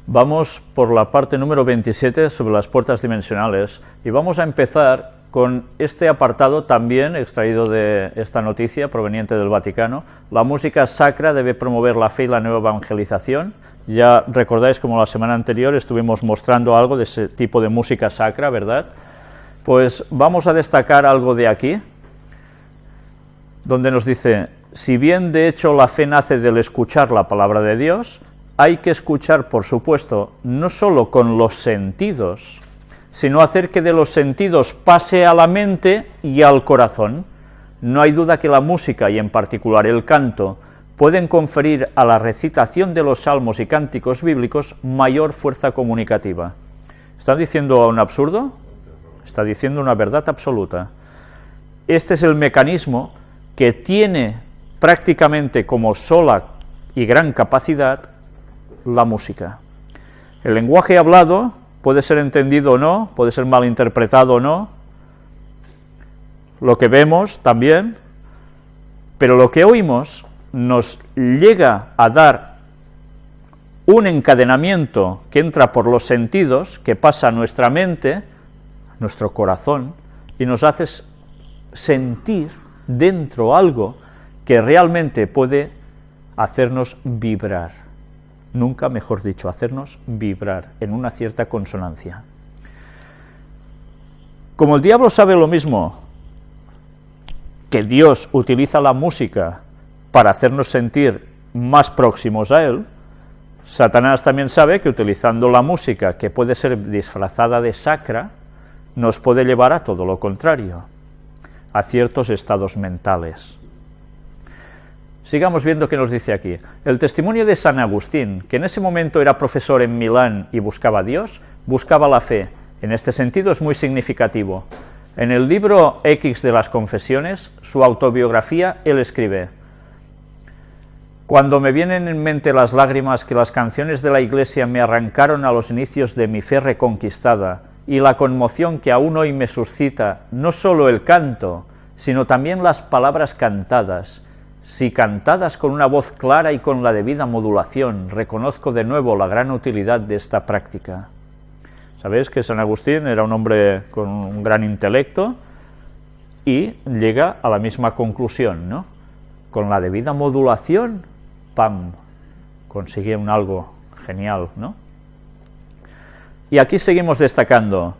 Vamos por la parte número 27 sobre las puertas dimensionales y vamos a empezar con este apartado también extraído de esta noticia proveniente del Vaticano. La música sacra debe promover la fe y la nueva evangelización. Ya recordáis como la semana anterior estuvimos mostrando algo de ese tipo de música sacra, ¿verdad? Pues vamos a destacar algo de aquí, donde nos dice: si bien de hecho la fe nace del escuchar la palabra de Dios, hay que escuchar, por supuesto, no solo con los sentidos, sino hacer que de los sentidos pase a la mente y al corazón. No hay duda que la música, y en particular el canto, pueden conferir a la recitación de los salmos y cánticos bíblicos mayor fuerza comunicativa. ¿Está diciendo un absurdo? Está diciendo una verdad absoluta. Este es el mecanismo que tiene prácticamente como sola y gran capacidad la música. El lenguaje hablado puede ser entendido o no, puede ser malinterpretado o no, lo que vemos también, pero lo que oímos nos llega a dar un encadenamiento que entra por los sentidos, que pasa a nuestra mente, nuestro corazón, y nos hace sentir dentro algo que realmente puede hacernos vibrar, nunca mejor dicho, hacernos vibrar en una cierta consonancia. Como el diablo sabe lo mismo que Dios utiliza la música para hacernos sentir más próximos a Él, Satanás también sabe que utilizando la música, que puede ser disfrazada de sacra, nos puede llevar a todo lo contrario, a ciertos estados mentales. Sigamos viendo qué nos dice aquí. El testimonio de San Agustín, que en ese momento era profesor en Milán y buscaba a Dios, buscaba la fe. En este sentido es muy significativo. En el libro X de las Confesiones, su autobiografía, él escribe: cuando me vienen en mente las lágrimas que las canciones de la Iglesia me arrancaron a los inicios de mi fe reconquistada, y la conmoción que aún hoy me suscita no solo el canto, sino también las palabras cantadas, si cantadas con una voz clara y con la debida modulación, reconozco de nuevo la gran utilidad de esta práctica. Sabéis que San Agustín era un hombre con un gran intelecto y llega a la misma conclusión, ¿no? Con la debida modulación, ¡pam!, consigue un algo genial, ¿no? Y aquí seguimos destacando.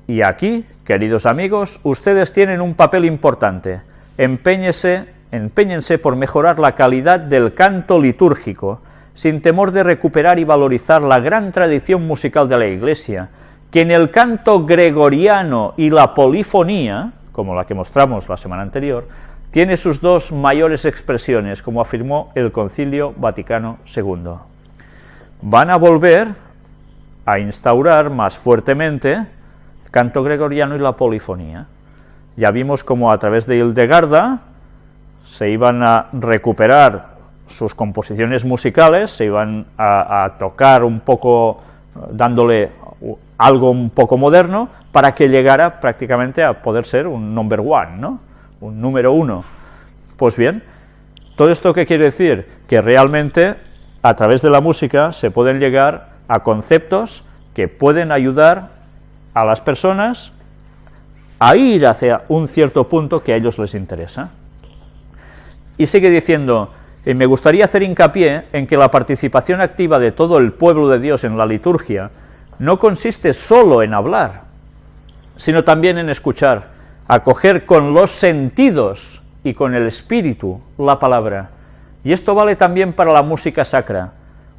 Y aquí, queridos amigos, ustedes tienen un papel importante. Empéñense por mejorar la calidad del canto litúrgico, sin temor de recuperar y valorizar la gran tradición musical de la Iglesia, que en el canto gregoriano y la polifonía, como la que mostramos la semana anterior, tiene sus dos mayores expresiones, como afirmó el Concilio Vaticano II. Van a volver a instaurar más fuertemente el canto gregoriano y la polifonía. Ya vimos cómo a través de Hildegarda se iban a recuperar sus composiciones musicales, se iban a tocar un poco, dándole algo un poco moderno, para que llegara prácticamente a poder ser un number one, ¿no? Un número uno. Pues bien, ¿todo esto qué quiere decir? Que realmente a través de la música se pueden llegar a conceptos que pueden ayudar a las personas a ir hacia un cierto punto que a ellos les interesa. Y sigue diciendo: me gustaría hacer hincapié en que la participación activa de todo el pueblo de Dios en la liturgia no consiste solo en hablar, sino también en escuchar, acoger con los sentidos y con el espíritu la palabra. Y esto vale también para la música sacra.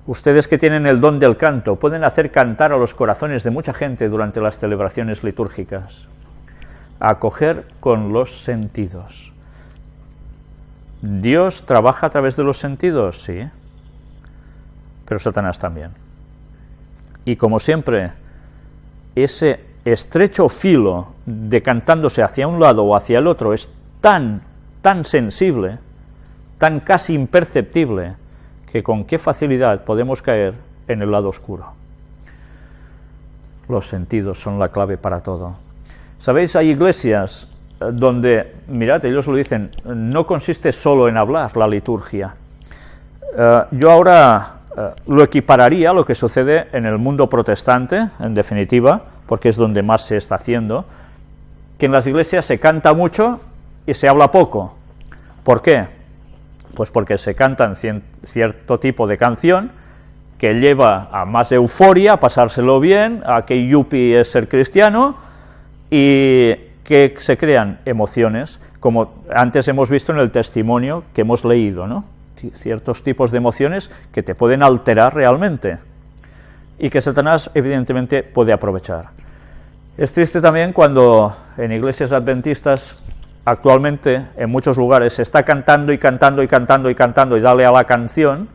Ustedes que tienen el don del canto pueden hacer cantar a los corazones de mucha gente durante las celebraciones litúrgicas. Acoger con los sentidos. ¿Dios trabaja a través de los sentidos? Sí, pero Satanás también. Y como siempre, ese estrecho filo decantándose hacia un lado o hacia el otro es tan sensible, tan casi imperceptible, que con qué facilidad podemos caer en el lado oscuro. Los sentidos son la clave para todo. ¿Sabéis? Hay iglesias donde, mirad, ellos lo dicen, no consiste solo en hablar la liturgia. Yo ahora lo equipararía a lo que sucede en el mundo protestante, en definitiva, porque es donde más se está haciendo, que en las iglesias se canta mucho y se habla poco. ¿Por qué? Pues porque se cantan cierto tipo de canción que lleva a más euforia, a pasárselo bien, a que yuppie es ser cristiano, y que se crean emociones, como antes hemos visto en el testimonio que hemos leído, ¿no? Ciertos tipos de emociones que te pueden alterar realmente y que Satanás evidentemente puede aprovechar. Es triste también cuando en iglesias adventistas actualmente en muchos lugares se está cantando y cantando y cantando y cantando y dale a la canción,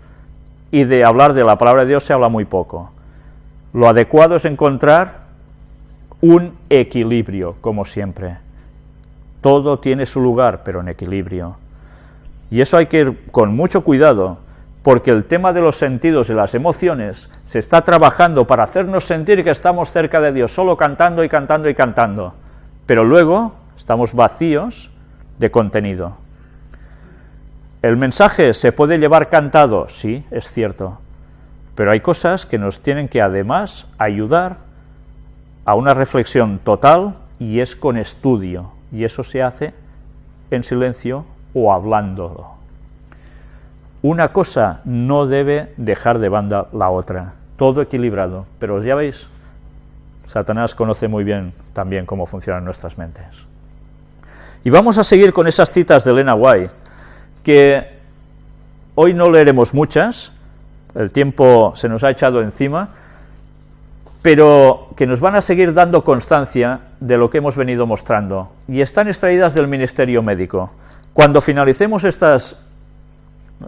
y de hablar de la palabra de Dios se habla muy poco. Lo adecuado es encontrar un equilibrio, como siempre. Todo tiene su lugar, pero en equilibrio. Y eso hay que ir con mucho cuidado, porque el tema de los sentidos y las emociones se está trabajando para hacernos sentir que estamos cerca de Dios, solo cantando y cantando y cantando, pero luego estamos vacíos de contenido. ¿El mensaje se puede llevar cantado? Sí, es cierto, pero hay cosas que nos tienen que además ayudar a una reflexión total, y es con estudio, y eso se hace en silencio o hablándolo. Una cosa no debe dejar de banda la otra, todo equilibrado, pero ya veis, Satanás conoce muy bien también cómo funcionan nuestras mentes. Y vamos a seguir con esas citas de Elena White, que hoy no leeremos muchas, el tiempo se nos ha echado encima, pero que nos van a seguir dando constancia de lo que hemos venido mostrando, y están extraídas del ministerio médico. Cuando finalicemos estas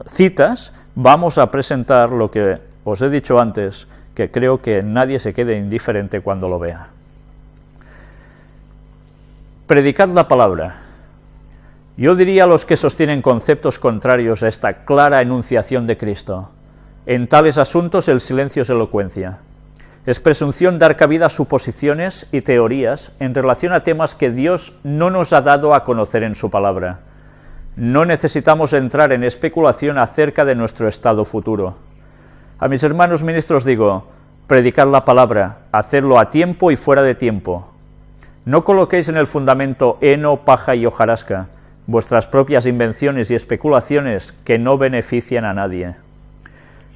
citas, vamos a presentar lo que os he dicho antes, que creo que nadie se quede indiferente cuando lo vea. Predicad la palabra. Yo diría a los que sostienen conceptos contrarios a esta clara enunciación de Cristo: en tales asuntos el silencio es elocuencia. Es presunción dar cabida a suposiciones y teorías en relación a temas que Dios no nos ha dado a conocer en su palabra. No necesitamos entrar en especulación acerca de nuestro estado futuro. A mis hermanos ministros digo: predicad la palabra, hacedlo a tiempo y fuera de tiempo. No coloquéis en el fundamento heno, paja y hojarasca, vuestras propias invenciones y especulaciones que no benefician a nadie.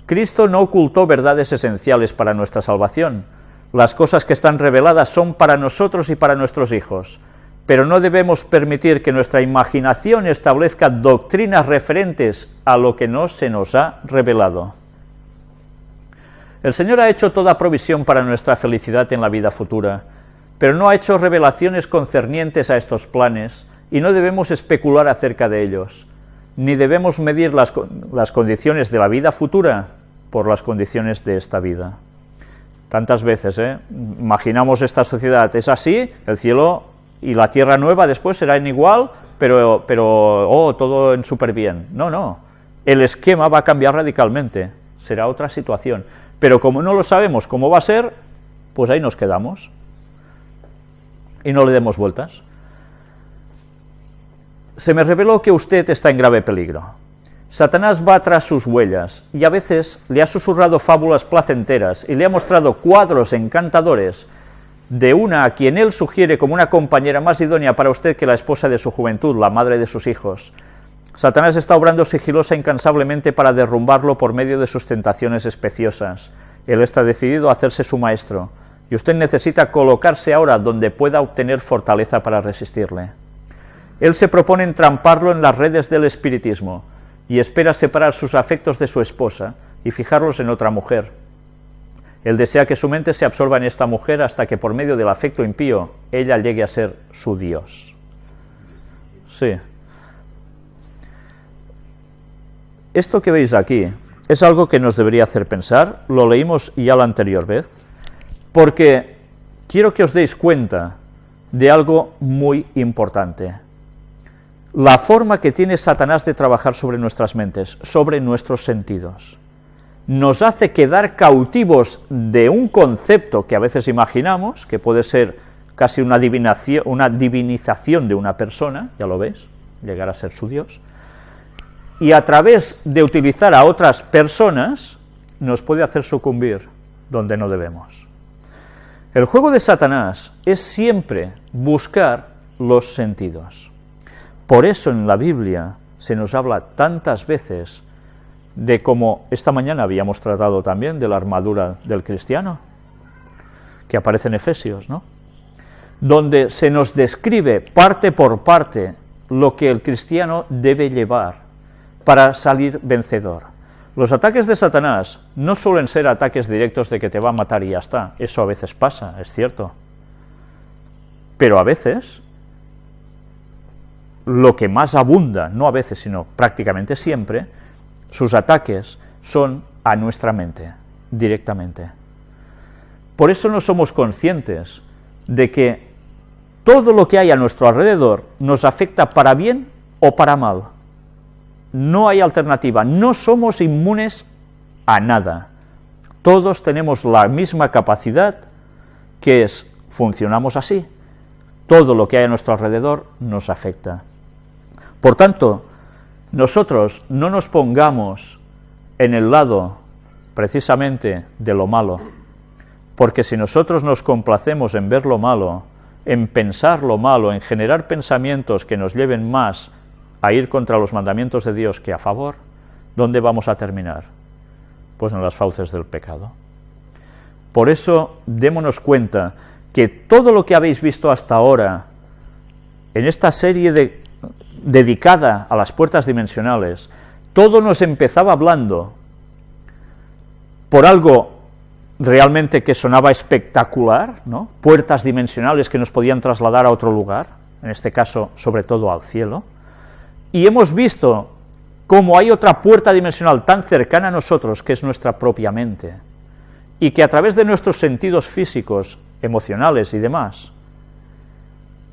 Cristo no ocultó verdades esenciales para nuestra salvación. Las cosas que están reveladas son para nosotros y para nuestros hijos, pero no debemos permitir que nuestra imaginación establezca doctrinas referentes a lo que no se nos ha revelado. El Señor ha hecho toda provisión para nuestra felicidad en la vida futura, pero no ha hecho revelaciones concernientes a estos planes, y no debemos especular acerca de ellos, ni debemos medir las condiciones de la vida futura por las condiciones de esta vida. Tantas veces, imaginamos esta sociedad, es así, el cielo y la tierra nueva después serán igual, pero todo en súper bien. No, el esquema va a cambiar radicalmente, será otra situación, pero como no lo sabemos cómo va a ser, pues ahí nos quedamos y no le demos vueltas. Se me reveló que usted está en grave peligro. Satanás va tras sus huellas, y a veces le ha susurrado fábulas placenteras y le ha mostrado cuadros encantadores de una a quien él sugiere como una compañera más idónea para usted que la esposa de su juventud, la madre de sus hijos. Satanás está obrando sigilosa e incansablemente para derrumbarlo por medio de sus tentaciones especiosas. Él está decidido a hacerse su maestro, y usted necesita colocarse ahora donde pueda obtener fortaleza para resistirle. Él se propone entramparlo en las redes del espiritismo y espera separar sus afectos de su esposa y fijarlos en otra mujer. Él desea que su mente se absorba en esta mujer hasta que por medio del afecto impío ella llegue a ser su Dios. Sí. Esto que veis aquí es algo que nos debería hacer pensar, lo leímos ya la anterior vez, porque quiero que os deis cuenta de algo muy importante. La forma que tiene Satanás de trabajar sobre nuestras mentes, sobre nuestros sentidos, nos hace quedar cautivos de un concepto que a veces imaginamos, que puede ser casi una divinización de una persona, ya lo ves, llegar a ser su Dios, y a través de utilizar a otras personas, nos puede hacer sucumbir donde no debemos. El juego de Satanás es siempre buscar los sentidos. Por eso en la Biblia se nos habla tantas veces de, como esta mañana habíamos tratado también, de la armadura del cristiano, que aparece en Efesios, ¿no? Donde se nos describe parte por parte lo que el cristiano debe llevar para salir vencedor. Los ataques de Satanás no suelen ser ataques directos de que te va a matar y ya está. Eso a veces pasa, es cierto. Pero a veces, lo que más abunda, no a veces, sino prácticamente siempre, sus ataques son a nuestra mente, directamente. Por eso no somos conscientes de que todo lo que hay a nuestro alrededor nos afecta para bien o para mal. No hay alternativa, no somos inmunes a nada. Todos tenemos la misma capacidad, que es, funcionamos así. Todo lo que hay a nuestro alrededor nos afecta. Por tanto, nosotros no nos pongamos en el lado, precisamente, de lo malo, porque si nosotros nos complacemos en ver lo malo, en pensar lo malo, en generar pensamientos que nos lleven más a ir contra los mandamientos de Dios que a favor, ¿dónde vamos a terminar? Pues en las fauces del pecado. Por eso, démonos cuenta que todo lo que habéis visto hasta ahora, en esta serie dedicada a las puertas dimensionales, todo nos empezaba hablando por algo realmente que sonaba espectacular, ¿no? Puertas dimensionales que nos podían trasladar a otro lugar, en este caso, sobre todo al cielo. Y hemos visto cómo hay otra puerta dimensional tan cercana a nosotros, que es nuestra propia mente, y que a través de nuestros sentidos físicos, emocionales y demás,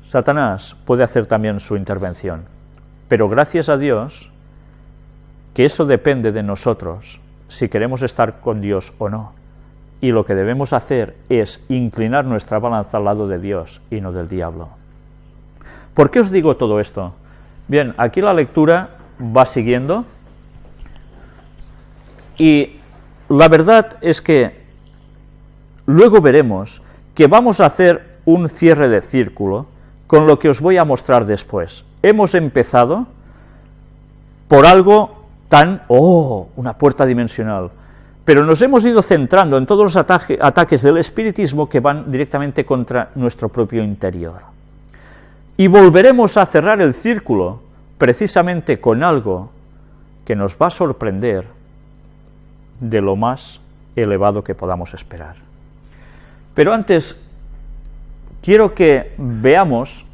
Satanás puede hacer también su intervención. Pero gracias a Dios, que eso depende de nosotros, si queremos estar con Dios o no. Y lo que debemos hacer es inclinar nuestra balanza al lado de Dios y no del diablo. ¿Por qué os digo todo esto? Bien, aquí la lectura va siguiendo y la verdad es que luego veremos que vamos a hacer un cierre de círculo con lo que os voy a mostrar después. Hemos empezado por algo tan, una puerta dimensional, pero nos hemos ido centrando en todos los ataques del espiritismo que van directamente contra nuestro propio interior. Y volveremos a cerrar el círculo precisamente con algo que nos va a sorprender de lo más elevado que podamos esperar. Pero antes, quiero que veamos,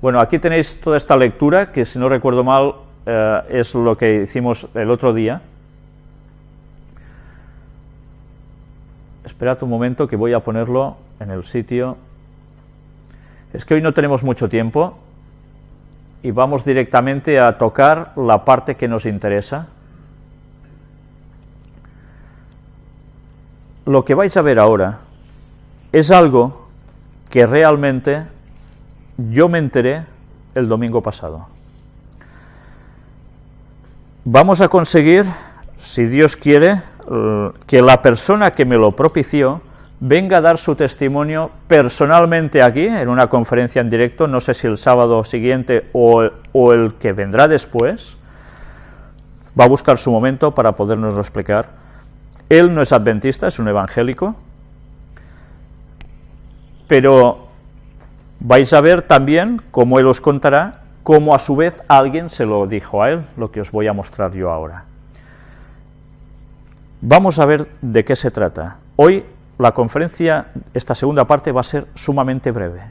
bueno, aquí tenéis toda esta lectura, que si no recuerdo mal, es lo que hicimos el otro día. Esperad un momento que voy a ponerlo en el sitio. Es que hoy no tenemos mucho tiempo y vamos directamente a tocar la parte que nos interesa. Lo que vais a ver ahora es algo que realmente yo me enteré el domingo pasado. Vamos a conseguir, si Dios quiere, que la persona que me lo propició venga a dar su testimonio personalmente aquí, en una conferencia en directo, no sé si el sábado siguiente o el que vendrá después. Va a buscar su momento para podérnoslo explicar. Él no es adventista, es un evangélico, pero vais a ver también cómo él os contará, cómo a su vez alguien se lo dijo a él, lo que os voy a mostrar yo ahora. Vamos a ver de qué se trata. Hoy la conferencia, esta segunda parte, va a ser sumamente breve,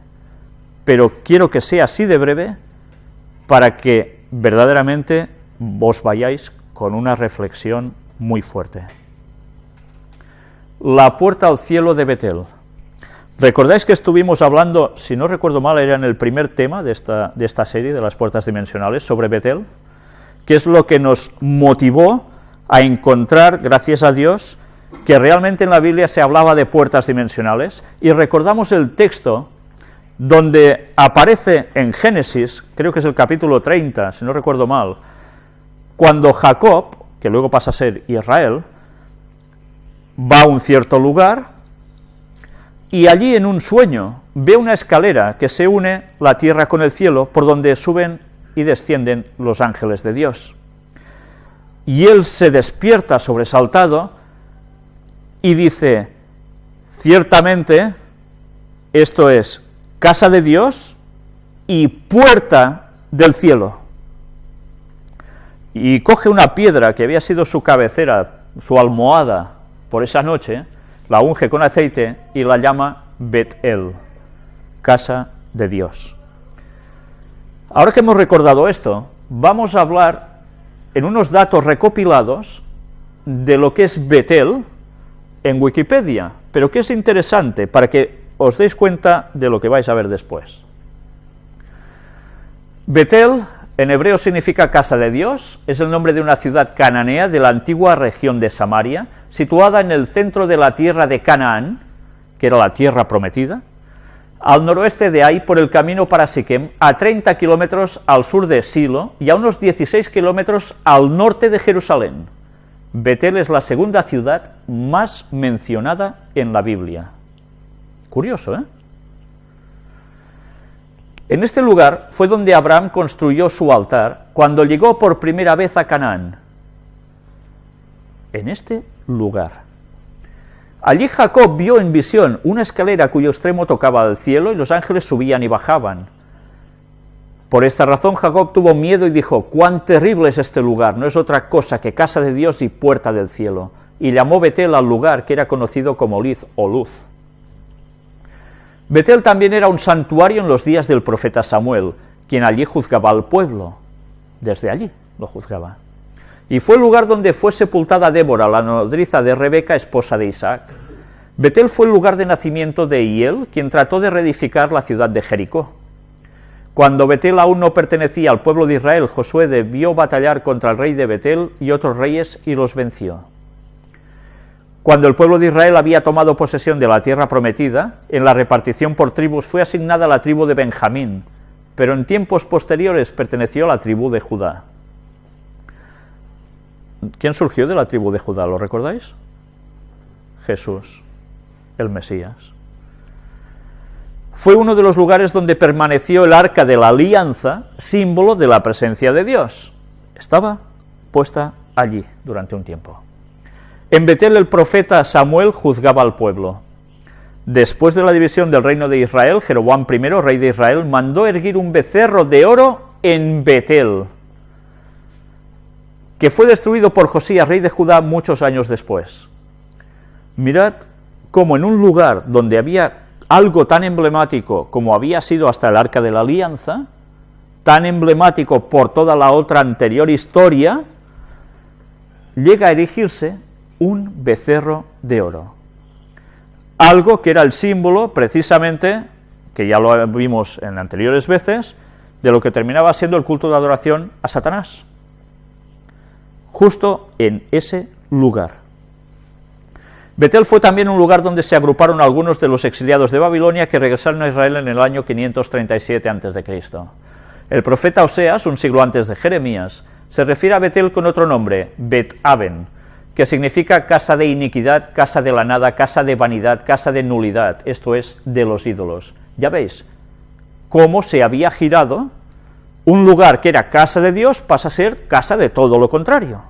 pero quiero que sea así de breve para que verdaderamente vos vayáis con una reflexión muy fuerte. La puerta al cielo de Betel. ¿Recordáis que estuvimos hablando, si no recuerdo mal, era en el primer tema de esta serie de las puertas dimensionales, sobre Betel? ¿Qué es lo que nos motivó a encontrar, gracias a Dios, que realmente en la Biblia se hablaba de puertas dimensionales? Y recordamos el texto donde aparece en Génesis, creo que es el capítulo 30, si no recuerdo mal, cuando Jacob, que luego pasa a ser Israel, va a un cierto lugar y allí en un sueño ve una escalera que se une la tierra con el cielo, por donde suben y descienden los ángeles de Dios. Y él se despierta sobresaltado y dice: ciertamente esto es casa de Dios y puerta del cielo. Y coge una piedra que había sido su cabecera, su almohada por esa noche, la unge con aceite y la llama Bet-El, casa de Dios. Ahora que hemos recordado esto, vamos a hablar en unos datos recopilados de lo que es Bet-El en Wikipedia, pero que es interesante para que os deis cuenta de lo que vais a ver después. Bet-El en hebreo significa casa de Dios, es el nombre de una ciudad cananea de la antigua región de Samaria, situada en el centro de la tierra de Canaán, que era la tierra prometida, al noroeste de ahí por el camino para Siquem, a 30 kilómetros al sur de Silo y a unos 16 kilómetros al norte de Jerusalén. Bet-El es la segunda ciudad más mencionada en la Biblia. Curioso, ¿eh? En este lugar fue donde Abraham construyó su altar cuando llegó por primera vez a Canaán. En este lugar. Allí Jacob vio en visión una escalera cuyo extremo tocaba al cielo y los ángeles subían y bajaban. Por esta razón Jacob tuvo miedo y dijo: «¡Cuán terrible es este lugar! No es otra cosa que casa de Dios y puerta del cielo». Y llamó Bet-El al lugar que era conocido como Liz o Luz. Bet-El también era un santuario en los días del profeta Samuel, quien allí juzgaba al pueblo. Desde allí lo juzgaba. Y fue el lugar donde fue sepultada Débora, la nodriza de Rebeca, esposa de Isaac. Bet-El fue el lugar de nacimiento de Hiel, quien trató de reedificar la ciudad de Jericó. Cuando Bet-El aún no pertenecía al pueblo de Israel, Josué debió batallar contra el rey de Bet-El y otros reyes y los venció. Cuando el pueblo de Israel había tomado posesión de la tierra prometida, en la repartición por tribus fue asignada la tribu de Benjamín, pero en tiempos posteriores perteneció a la tribu de Judá. ¿Quién surgió de la tribu de Judá? ¿Lo recordáis? Jesús, el Mesías. Fue uno de los lugares donde permaneció el arca de la alianza, símbolo de la presencia de Dios. Estaba puesta allí durante un tiempo. En Bet-El el profeta Samuel juzgaba al pueblo. Después de la división del reino de Israel, Jeroboam I, rey de Israel, mandó erguir un becerro de oro en Bet-El, que fue destruido por Josías, rey de Judá, muchos años después. Mirad cómo en un lugar donde había algo tan emblemático como había sido hasta el Arca de la Alianza, tan emblemático por toda la otra anterior historia, llega a erigirse un becerro de oro. Algo que era el símbolo, precisamente, que ya lo vimos en anteriores veces, de lo que terminaba siendo el culto de adoración a Satanás. Justo en ese lugar. Bet-El fue también un lugar donde se agruparon algunos de los exiliados de Babilonia que regresaron a Israel en el año 537 a.C. El profeta Oseas, un siglo antes de Jeremías, se refiere a Bet-El con otro nombre, Bet-Aven, que significa casa de iniquidad, casa de la nada, casa de vanidad, casa de nulidad, esto es, de los ídolos. Ya veis cómo se había girado. Un lugar que era casa de Dios pasa a ser casa de todo lo contrario.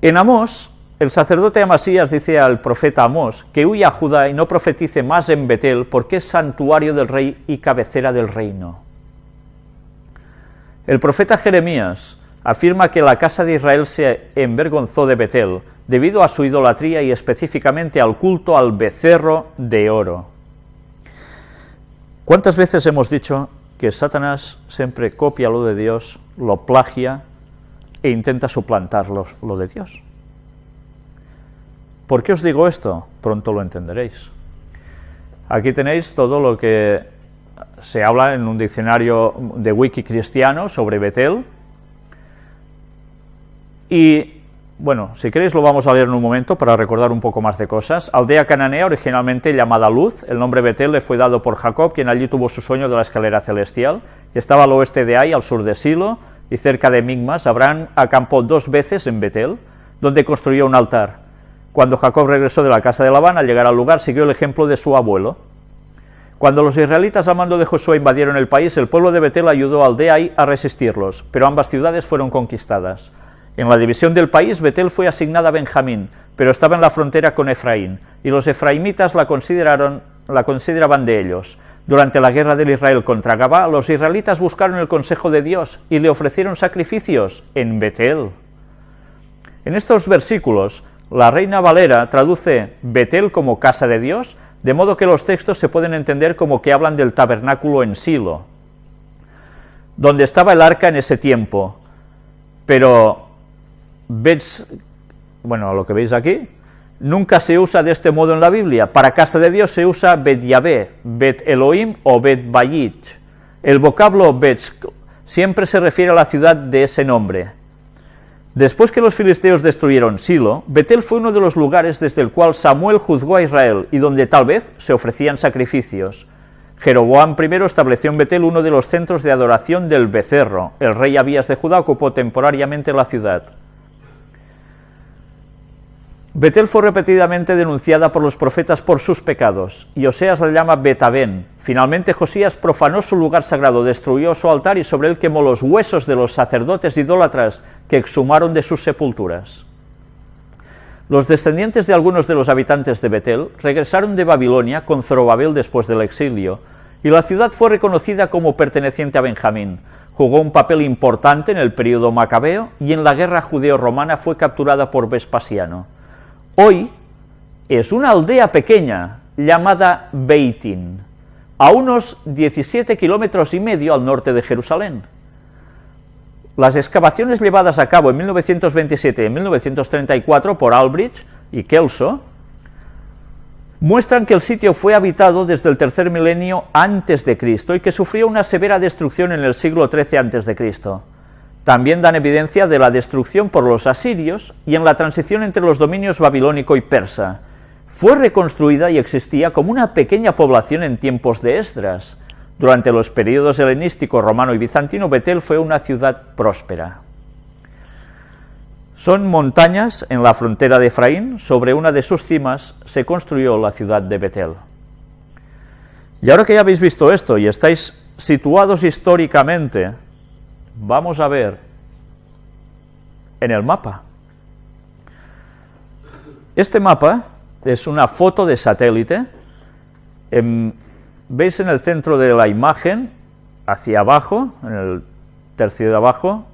En Amós, el sacerdote Amasías dice al profeta Amós que huya a Judá y no profetice más en Bet-El porque es santuario del rey y cabecera del reino. El profeta Jeremías afirma que la casa de Israel se envergonzó de Bet-El debido a su idolatría y específicamente al culto al becerro de oro. ¿Cuántas veces hemos dicho que Satanás siempre copia lo de Dios, lo plagia e intenta suplantar lo de Dios? ¿Por qué os digo esto? Pronto lo entenderéis. Aquí tenéis todo lo que se habla en un diccionario de wiki cristiano sobre Bet-El. Y, bueno, si queréis lo vamos a leer en un momento para recordar un poco más de cosas. Aldea cananea, originalmente llamada Luz, el nombre Bet-El le fue dado por Jacob, quien allí tuvo su sueño de la escalera celestial. Estaba al oeste de Ai, al sur de Silo, y cerca de Migmas. Abraham acampó 2 veces en Bet-El. donde construyó un altar. Cuando Jacob regresó de la casa de Labán, al llegar al lugar, siguió el ejemplo de su abuelo. Cuando los israelitas al mando de Josué invadieron el país, el pueblo de Betel ayudó al de Ai a resistirlos, pero ambas ciudades fueron conquistadas. En la división del país, Betel fue asignada a Benjamín, pero estaba en la frontera con Efraín, y los efraimitas la consideraban de ellos. Durante la guerra del Israel contra Gabá, los israelitas buscaron el consejo de Dios y le ofrecieron sacrificios en Betel. En estos versículos, la Reina Valera traduce Betel como casa de Dios, de modo que los textos se pueden entender como que hablan del tabernáculo en Silo, donde estaba el arca en ese tiempo. Pero lo que veis aquí, nunca se usa de este modo en la Biblia. Para casa de Dios se usa Bet Yahvé, Bet Elohim o Bet Bayit. El vocablo Bet siempre se refiere a la ciudad de ese nombre. Después que los filisteos destruyeron Silo, Betel fue uno de los lugares desde el cual Samuel juzgó a Israel y donde tal vez se ofrecían sacrificios. Jeroboam I estableció en Betel uno de los centros de adoración del becerro. El rey Abías de Judá ocupó temporariamente la ciudad. Betel fue repetidamente denunciada por los profetas por sus pecados, y Oseas la llama Betabén. Finalmente Josías profanó su lugar sagrado, destruyó su altar y sobre él quemó los huesos de los sacerdotes idólatras que exhumaron de sus sepulturas. Los descendientes de algunos de los habitantes de Betel regresaron de Babilonia con Zorobabel después del exilio, y la ciudad fue reconocida como perteneciente a Benjamín. Jugó un papel importante en el período macabeo y en la guerra judeo-romana fue capturada por Vespasiano. Hoy es una aldea pequeña llamada Beitín, a unos 17,5 kilómetros al norte de Jerusalén. Las excavaciones llevadas a cabo en 1927 y en 1934 por Albrecht y Kelso muestran que el sitio fue habitado desde el tercer milenio antes de Cristo y que sufrió una severa destrucción en el siglo XIII antes de Cristo. También dan evidencia de la destrucción por los asirios y en la transición entre los dominios babilónico y persa. Fue reconstruida y existía como una pequeña población en tiempos de Esdras. Durante los períodos helenístico, romano y bizantino, Betel fue una ciudad próspera. Son montañas en la frontera de Efraín. Sobre una de sus cimas se construyó la ciudad de Betel. Y ahora que ya habéis visto esto y estáis situados históricamente, vamos a ver en el mapa. Este mapa es una foto de satélite. Veis en el centro de la imagen, hacia abajo, en el tercio de abajo,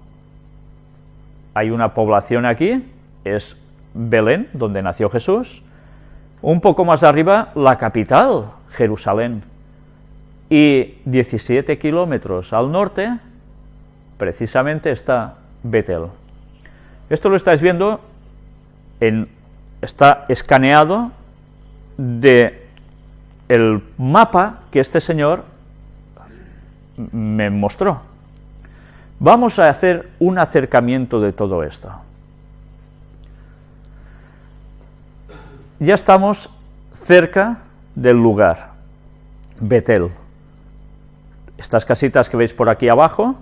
hay una población aquí, es Belén, donde nació Jesús. Un poco más arriba, la capital, Jerusalén. Y 17 kilómetros al norte, precisamente está Betel. Esto lo estáis viendo, está escaneado de el mapa que este señor me mostró. Vamos a hacer un acercamiento de todo esto. Ya estamos cerca del lugar, Betel. Estas casitas que veis por aquí abajo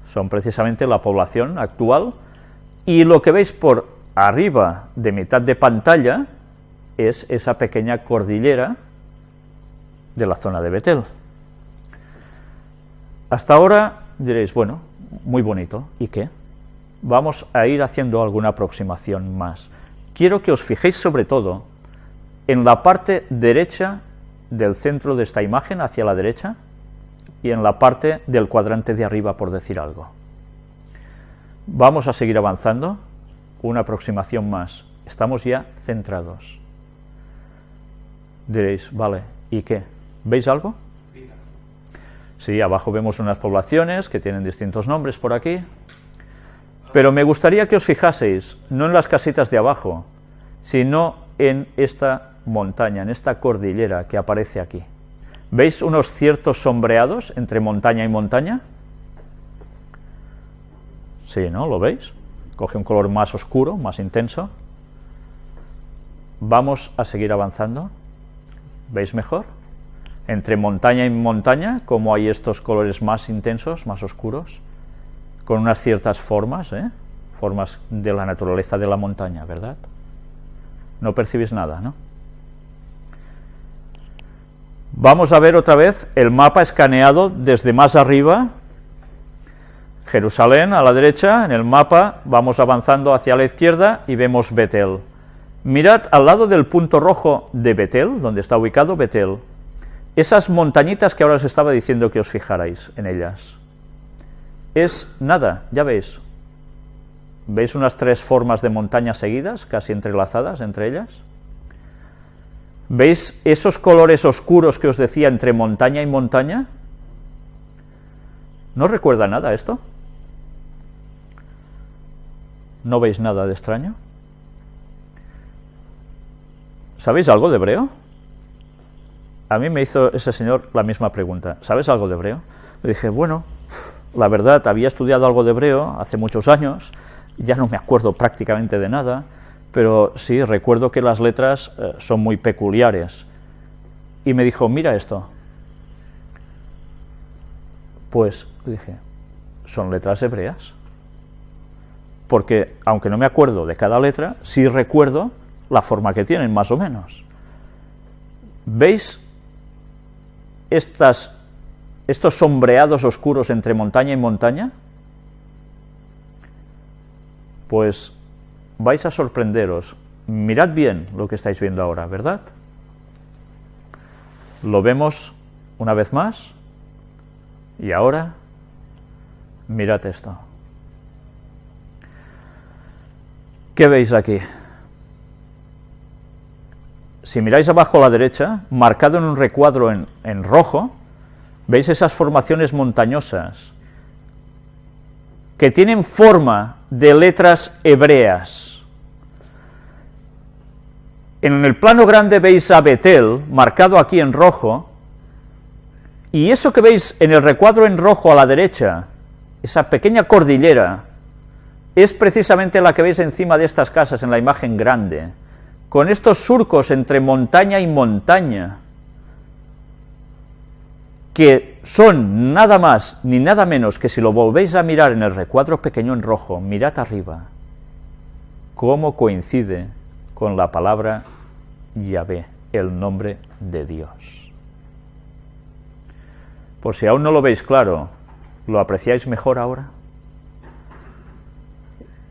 son precisamente la población actual, y lo que veis por arriba de mitad de pantalla es esa pequeña cordillera de la zona de Betel. Hasta ahora diréis, bueno, muy bonito, ¿y qué? Vamos a ir haciendo alguna aproximación más. Quiero que os fijéis sobre todo en la parte derecha del centro de esta imagen, hacia la derecha, y en la parte del cuadrante de arriba, por decir algo. Vamos a seguir avanzando, una aproximación más. Estamos ya centrados. Diréis, vale, ¿y qué? ¿Veis algo? Sí, abajo vemos unas poblaciones que tienen distintos nombres por aquí, pero me gustaría que os fijaseis, no en las casitas de abajo, sino en esta montaña, en esta cordillera que aparece aquí. ¿Veis unos ciertos sombreados entre montaña y montaña? Sí, ¿no? ¿Lo veis? Coge un color más oscuro, más intenso. Vamos a seguir avanzando. ¿Veis mejor? Entre montaña y montaña, como hay estos colores más intensos, más oscuros, con unas ciertas formas, formas de la naturaleza de la montaña, ¿verdad? No percibís nada, ¿no? Vamos a ver otra vez el mapa escaneado desde más arriba. Jerusalén a la derecha, en el mapa vamos avanzando hacia la izquierda y vemos Betel. Mirad al lado del punto rojo de Betel, donde está ubicado Betel, esas montañitas que ahora os estaba diciendo que os fijarais en ellas. Es nada, ya veis. ¿Veis unas 3 formas de montañas seguidas, casi entrelazadas entre ellas? ¿Veis esos colores oscuros que os decía entre montaña y montaña? ¿No recuerda nada esto? ¿No veis nada de extraño? ¿Sabéis algo de hebreo? A mí me hizo ese señor la misma pregunta. ¿Sabes algo de hebreo? Le dije, bueno, la verdad, había estudiado algo de hebreo hace muchos años, ya no me acuerdo prácticamente de nada, pero sí, recuerdo que las letras son muy peculiares. Y me dijo, mira esto. Pues dije, son letras hebreas. Porque, aunque no me acuerdo de cada letra, sí recuerdo la forma que tienen, más o menos. ¿Veis estos sombreados oscuros entre montaña y montaña? Pues vais a sorprenderos. Mirad bien lo que estáis viendo ahora, ¿verdad? Lo vemos una vez más. Y ahora, mirad esto. ¿Qué veis aquí? Si miráis abajo a la derecha, marcado en un recuadro en rojo, veis esas formaciones montañosas que tienen forma de letras hebreas. En el plano grande veis a Betel, marcado aquí en rojo, y eso que veis en el recuadro en rojo a la derecha, esa pequeña cordillera, es precisamente la que veis encima de estas casas en la imagen grande, con estos surcos entre montaña y montaña, que son nada más ni nada menos que, si lo volvéis a mirar en el recuadro pequeño en rojo, mirad arriba, cómo coincide con la palabra Yahvé, el nombre de Dios. Por si aún no lo veis claro, ¿lo apreciáis mejor ahora?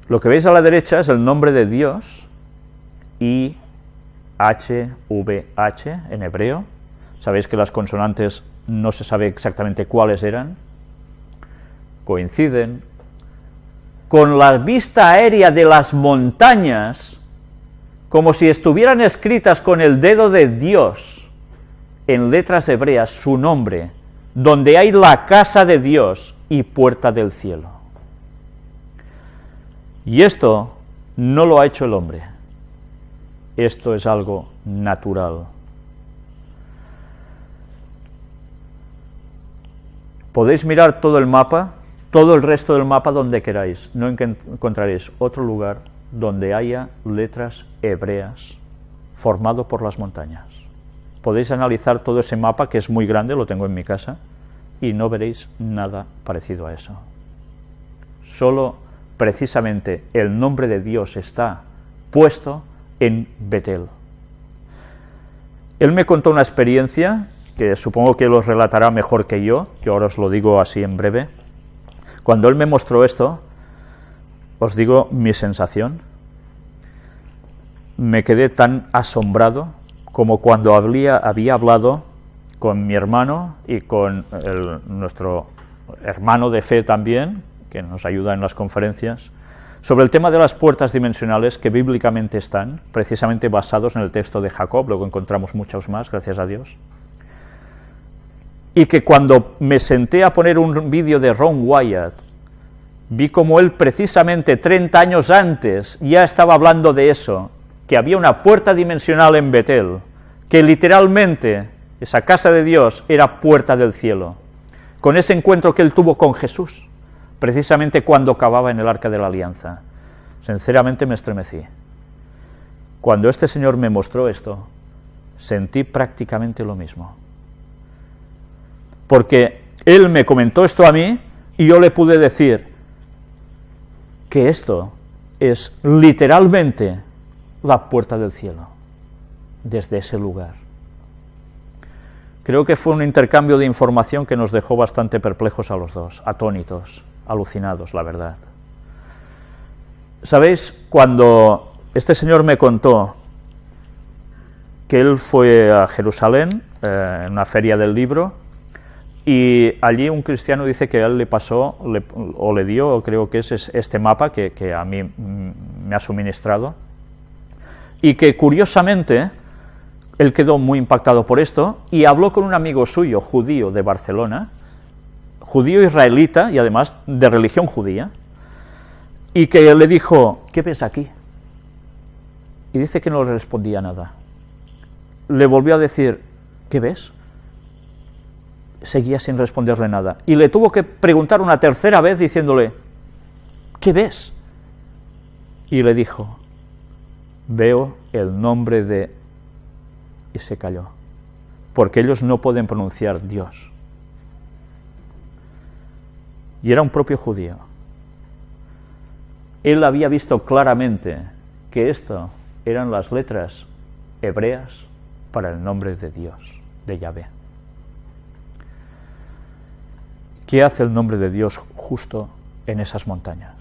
Lo que veis a la derecha es el nombre de Dios, IHVH en hebreo. Sabéis que las consonantes no se sabe exactamente cuáles eran. Coinciden con la vista aérea de las montañas, como si estuvieran escritas con el dedo de Dios, en letras hebreas, su nombre, donde hay la casa de Dios y puerta del cielo. Y esto no lo ha hecho el hombre. Esto es algo natural. Podéis mirar todo el mapa, todo el resto del mapa donde queráis. No encontraréis otro lugar donde haya letras hebreas formado por las montañas. Podéis analizar todo ese mapa, que es muy grande, lo tengo en mi casa, y no veréis nada parecido a eso. Solo precisamente el nombre de Dios está puesto en Betel. Él me contó una experiencia que supongo que lo relatará mejor que yo ahora os lo digo así en breve. Cuando él me mostró esto, os digo mi sensación. Me quedé tan asombrado como cuando había hablado con mi hermano y con nuestro hermano de fe también, que nos ayuda en las conferencias, sobre el tema de las puertas dimensionales que bíblicamente están, precisamente basados en el texto de Jacob, luego encontramos muchos más, gracias a Dios, y que cuando me senté a poner un vídeo de Ron Wyatt, vi como él precisamente 30 años antes ya estaba hablando de eso, que había una puerta dimensional en Betel, que literalmente esa casa de Dios era puerta del cielo, con ese encuentro que él tuvo con Jesús, precisamente cuando cavaba en el Arca de la Alianza. Sinceramente me estremecí. Cuando este señor me mostró esto, sentí prácticamente lo mismo. Porque él me comentó esto a mí y yo le pude decir que esto es literalmente la puerta del cielo, desde ese lugar. Creo que fue un intercambio de información que nos dejó bastante perplejos a los dos, atónitos, alucinados, la verdad. ¿Sabéis? Cuando este señor me contó que él fue a Jerusalén, en una feria del libro, y allí un cristiano dice que a él le pasó, o le dio, creo que es este mapa que a mí me ha suministrado, y que curiosamente él quedó muy impactado por esto, y habló con un amigo suyo, judío de Barcelona, judío israelita, y además de religión judía, y que le dijo, ¿qué ves aquí? Y dice que no le respondía nada. Le volvió a decir, ¿qué ves? Seguía sin responderle nada. Y le tuvo que preguntar una tercera vez diciéndole, ¿qué ves? Y le dijo, veo el nombre de... Y se calló, porque ellos no pueden pronunciar Dios. Y era un propio judío. Él había visto claramente que esto eran las letras hebreas para el nombre de Dios, de Yahvé. ¿Qué hace el nombre de Dios justo en esas montañas?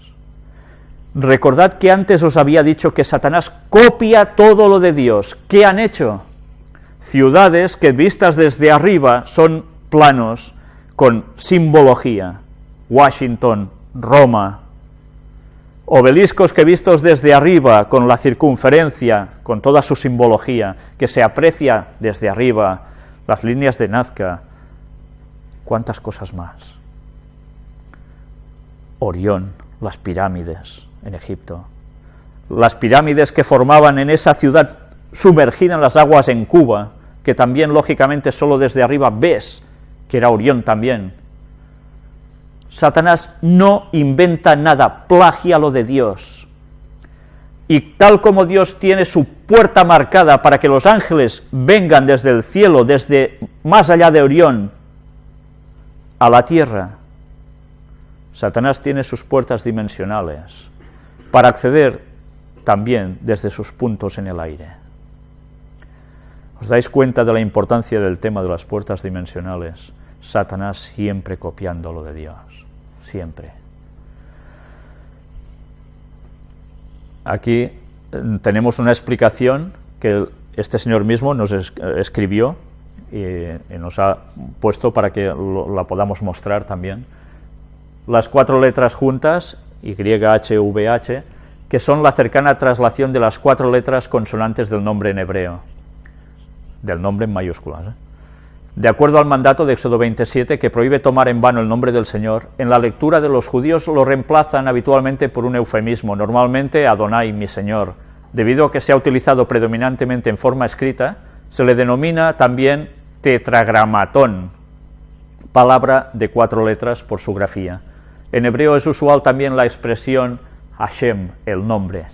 Recordad que antes os había dicho que Satanás copia todo lo de Dios. ¿Qué han hecho? Ciudades que vistas desde arriba son planos con simbología. Washington, Roma. Obeliscos que vistos desde arriba con la circunferencia, con toda su simbología, que se aprecia desde arriba, las líneas de Nazca, cuántas cosas más. Orión, las pirámides en Egipto, las pirámides que formaban en esa ciudad sumergida en las aguas en Cuba, que también lógicamente solo desde arriba ves que era Orión también. Satanás no inventa nada, plagia lo de Dios. Y tal como Dios tiene su puerta marcada para que los ángeles vengan desde el cielo, desde más allá de Orión, a la tierra, Satanás tiene sus puertas dimensionales para acceder también desde sus puntos en el aire. ¿Os dais cuenta de la importancia del tema de las puertas dimensionales? Satanás siempre copiando lo de Dios, siempre. Aquí tenemos una explicación que este señor mismo nos escribió y nos ha puesto para que la podamos mostrar también. Las 4 letras juntas, YHVH, que son la cercana traslación de las 4 letras consonantes del nombre en hebreo, del nombre en mayúsculas. De acuerdo al mandato de Éxodo 27, que prohíbe tomar en vano el nombre del Señor, en la lectura de los judíos lo reemplazan habitualmente por un eufemismo, normalmente Adonai, mi Señor. Debido a que se ha utilizado predominantemente en forma escrita, se le denomina también tetragramatón, palabra de 4 letras por su grafía. En hebreo es usual también la expresión Hashem, el nombre.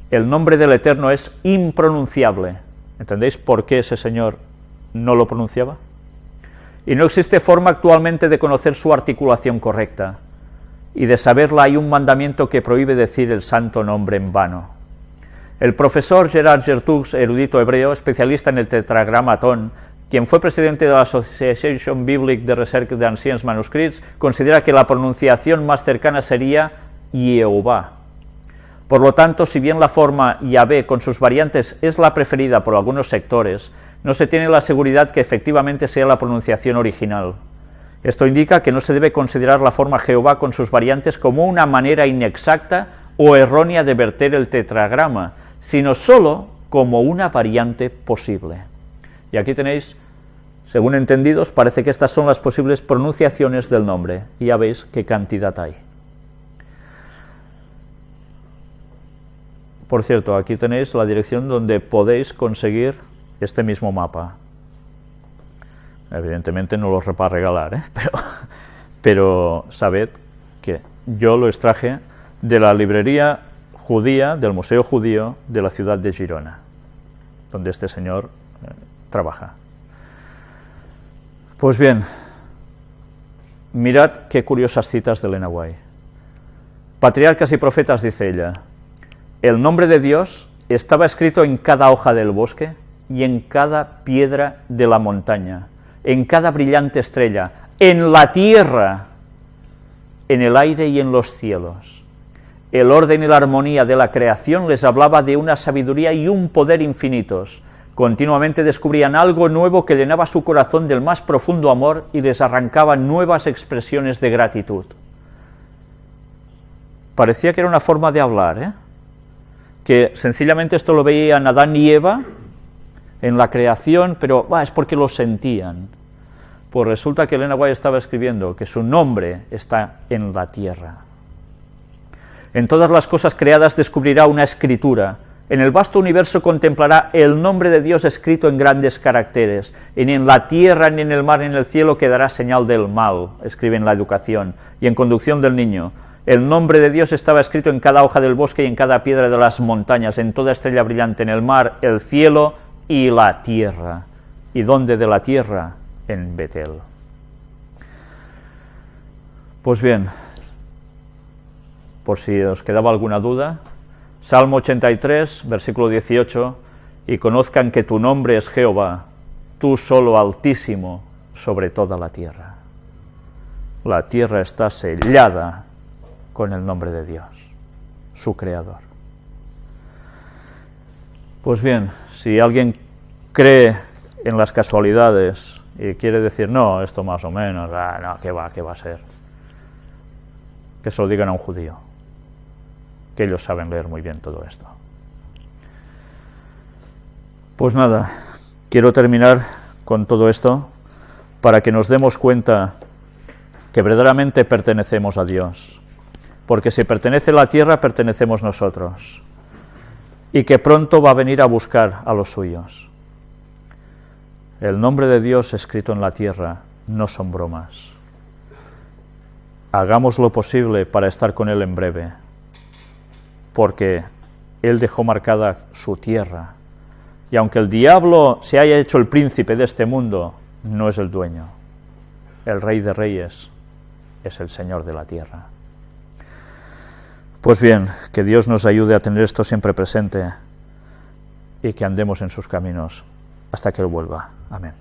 El nombre del Eterno es impronunciable. ¿Entendéis por qué ese señor no lo pronunciaba? Y no existe forma actualmente de conocer su articulación correcta. Y de saberla hay un mandamiento que prohíbe decir el santo nombre en vano. El profesor Gerard Gertux, erudito hebreo, especialista en el tetragramatón, quien fue presidente de la Association Biblique de Recerca de Anciens Manuscrits, considera que la pronunciación más cercana sería Yehová. Por lo tanto, si bien la forma Yahvé con sus variantes es la preferida por algunos sectores, no se tiene la seguridad que efectivamente sea la pronunciación original. Esto indica que no se debe considerar la forma Jehová con sus variantes como una manera inexacta o errónea de verter el tetragrama, sino sólo como una variante posible. Y aquí tenéis, según entendidos, parece que estas son las posibles pronunciaciones del nombre, y ya veis qué cantidad hay. Por cierto, aquí tenéis la dirección donde podéis conseguir este mismo mapa. Evidentemente no los va a regalar, pero sabed que yo lo extraje de la librería judía, del Museo Judío de la ciudad de Girona, donde este señor trabaja. Pues bien, mirad qué curiosas citas de Elena White. Patriarcas y profetas, dice ella. El nombre de Dios estaba escrito en cada hoja del bosque y en cada piedra de la montaña, en cada brillante estrella, en la tierra, en el aire y en los cielos. El orden y la armonía de la creación les hablaba de una sabiduría y un poder infinitos. Continuamente descubrían algo nuevo que llenaba su corazón del más profundo amor y les arrancaba nuevas expresiones de gratitud. Parecía que era una forma de hablar, que sencillamente esto lo veían Adán y Eva en la creación, pero es porque lo sentían. Pues resulta que Elena White estaba escribiendo que su nombre está en la tierra. En todas las cosas creadas descubrirá una escritura. En el vasto universo contemplará el nombre de Dios escrito en grandes caracteres. Y ni en la tierra, ni en el mar, ni en el cielo quedará señal del mal, escribe en La Educación, y en Conducción del Niño. El nombre de Dios estaba escrito en cada hoja del bosque y en cada piedra de las montañas, en toda estrella brillante, en el mar, el cielo y la tierra. ¿Y dónde de la tierra? En Betel. Pues bien, por si os quedaba alguna duda, Salmo 83, versículo 18, y conozcan que tu nombre es Jehová, tú solo Altísimo sobre toda la tierra. La tierra está sellada con el nombre de Dios, su Creador. Pues bien, si alguien cree en las casualidades y quiere decir, no, esto más o menos, no, ¿qué va a ser? Que se lo digan a un judío, que ellos saben leer muy bien todo esto. Pues nada, quiero terminar con todo esto para que nos demos cuenta que verdaderamente pertenecemos a Dios, porque si pertenece la tierra, pertenecemos nosotros, y que pronto va a venir a buscar a los suyos. El nombre de Dios escrito en la tierra no son bromas. Hagamos lo posible para estar con Él en breve, porque Él dejó marcada su tierra, y aunque el diablo se haya hecho el príncipe de este mundo, no es el dueño. El Rey de Reyes es el Señor de la tierra. Pues bien, que Dios nos ayude a tener esto siempre presente y que andemos en sus caminos hasta que Él vuelva. Amén.